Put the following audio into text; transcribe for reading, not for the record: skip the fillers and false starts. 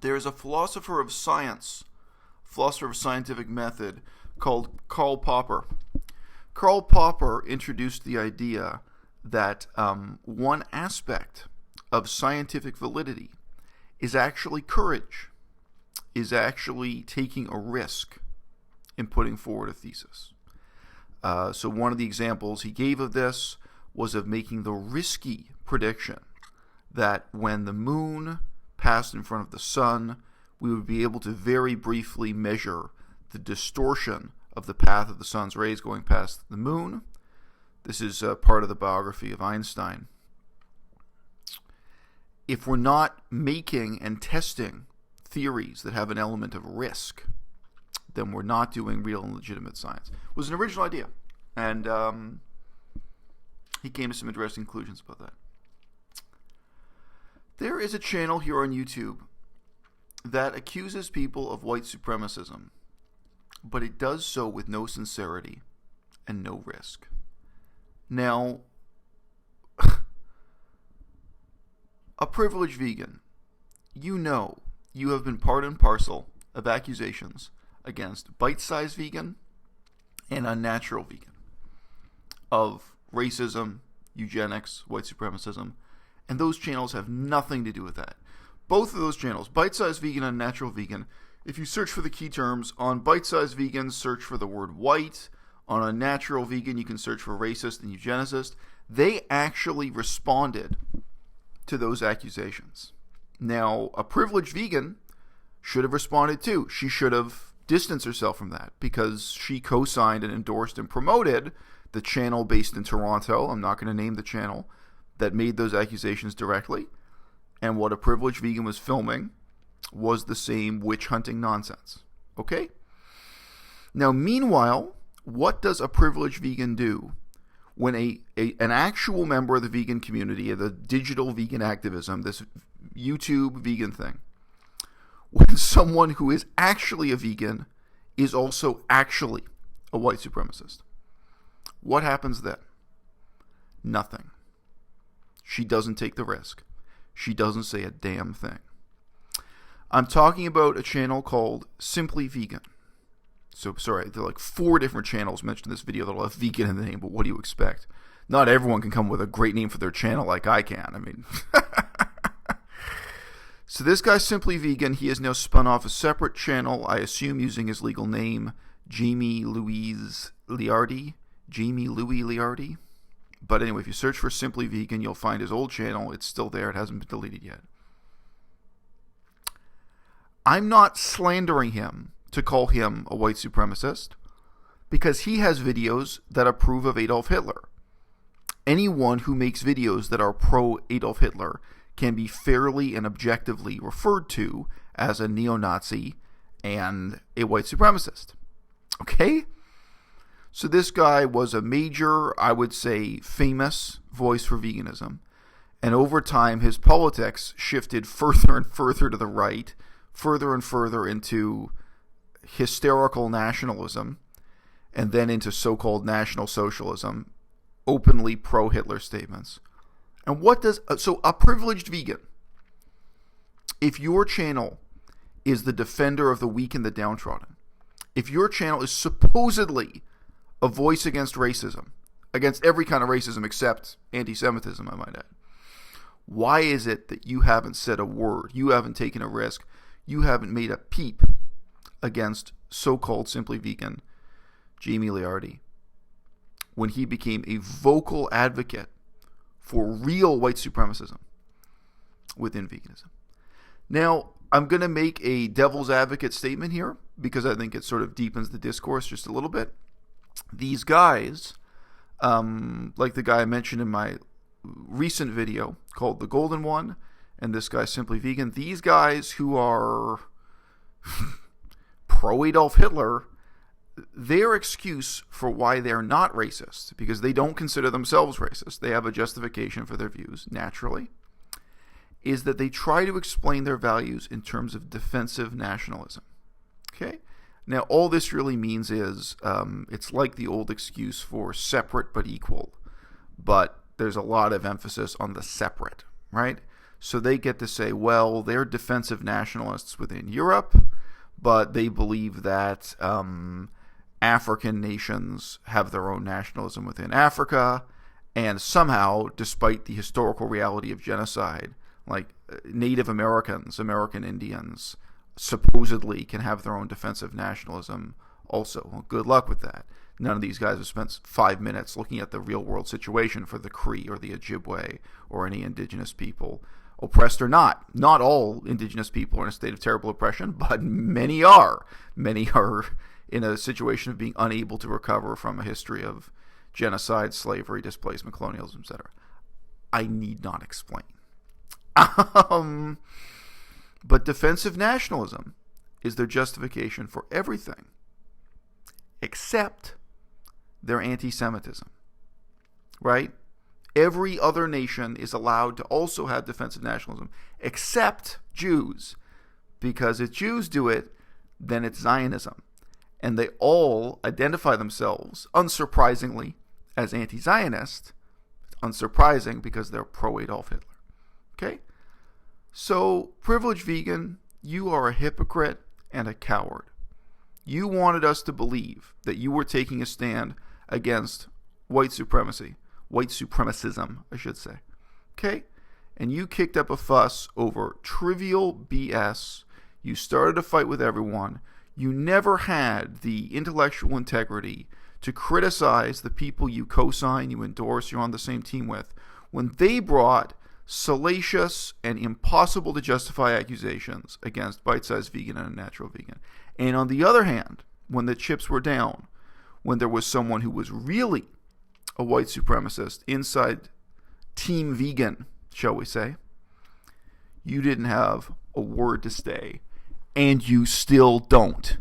There is a philosopher of scientific method called Karl Popper. Karl Popper introduced the idea that one aspect of scientific validity is actually courage, is actually taking a risk in putting forward a thesis. So one of the examples he gave of this was of making the risky prediction that when the moon passed in front of the sun, we would be able to very briefly measure the distortion of the path of the sun's rays going past the moon. This is part of the biography of Einstein. If we're not making and testing theories that have an element of risk, then we're not doing real and legitimate science. It was an original idea, and he came to some interesting conclusions about that. There is a channel here on YouTube that accuses people of white supremacism, but it does so with no sincerity and no risk. Now, a privileged vegan, you know you have been part and parcel of accusations against bite-sized vegan and unnatural vegan, of racism, eugenics, white supremacism, and those channels have nothing to do with that. Both of those channels, bite-sized vegan and natural vegan, if you search for the key terms, on bite-sized vegan, search for the word white. On unnatural vegan, you can search for racist and eugenicist. They actually responded to those accusations. Now, a privileged vegan should have responded too. She should have distanced herself from that because she co-signed and endorsed and promoted the channel based in Toronto. I'm not going to name the channel that made those accusations directly. And what a privileged vegan was filming was the same witch hunting nonsense. Okay? Now, meanwhile, what does a privileged vegan do when an actual member of the vegan community, of the digital vegan activism, this YouTube vegan thing, when someone who is actually a vegan is also actually a white supremacist? What happens then? Nothing. She doesn't take the risk. She doesn't say a damn thing. I'm talking about a channel called Simply Vegan. So, sorry, there are like 4 different channels mentioned in this video that'll have vegan in the name, but what do you expect? Not everyone can come with a great name for their channel like I can. I mean, so this guy's Simply Vegan. He has now spun off a separate channel, I assume using his legal name, Jamie Louis Liardi. But anyway, if you search for Simply Vegan, you'll find his old channel. It's still there. It hasn't been deleted yet. I'm not slandering him to call him a white supremacist because he has videos that approve of Adolf Hitler. Anyone who makes videos that are pro-Adolf Hitler can be fairly and objectively referred to as a neo-Nazi and a white supremacist. Okay? So this guy was a major, I would say, famous voice for veganism. And over time, his politics shifted further and further to the right, further and further into hysterical nationalism, and then into so-called National Socialism, openly pro-Hitler statements. And what does... So a privileged vegan, if your channel is the defender of the weak and the downtrodden, if your channel is supposedly a voice against racism, against every kind of racism except anti-Semitism, I might add, why is it that you haven't said a word, you haven't taken a risk, you haven't made a peep against so-called Simply Vegan Jamie Liardi when he became a vocal advocate for real white supremacism within veganism? Now, I'm going to make a devil's advocate statement here because I think it sort of deepens the discourse just a little bit. These guys, like the guy I mentioned in my recent video called The Golden One, and this guy Simply Vegan, these guys who are pro-Adolf Hitler, their excuse for why they're not racist, because they don't consider themselves racist, they have a justification for their views, naturally, is that they try to explain their values in terms of defensive nationalism. Okay? Now, all this really means is it's like the old excuse for separate but equal, but there's a lot of emphasis on the separate, right? So they get to say, well, they're defensive nationalists within Europe, but they believe that African nations have their own nationalism within Africa, and somehow, despite the historical reality of genocide, like Native Americans, American Indians, supposedly can have their own defensive nationalism also. Well, good luck with that. None of these guys have spent 5 minutes looking at the real-world situation for the Cree or the Ojibwe or any indigenous people, oppressed or not. Not all indigenous people are in a state of terrible oppression, but many are. Many are in a situation of being unable to recover from a history of genocide, slavery, displacement, colonialism, etc. I need not explain. But defensive nationalism is their justification for everything except their anti-Semitism, right? Every other nation is allowed to also have defensive nationalism except Jews, because if Jews do it, then it's Zionism. And they all identify themselves, unsurprisingly, as anti-Zionist. Unsurprising because they're pro-Adolf Hitler. Okay? So, privileged vegan, you are a hypocrite and a coward. You wanted us to believe that you were taking a stand against white supremacy. White supremacism, I should say. Okay? And you kicked up a fuss over trivial BS. You started a fight with everyone. You never had the intellectual integrity to criticize the people you co-sign, you endorse, you're on the same team with, when they brought salacious and impossible to justify accusations against bite-sized vegan and a natural vegan. And on the other hand, when the chips were down, when there was someone who was really a white supremacist inside Team Vegan, shall we say, you didn't have a word to say, and you still don't.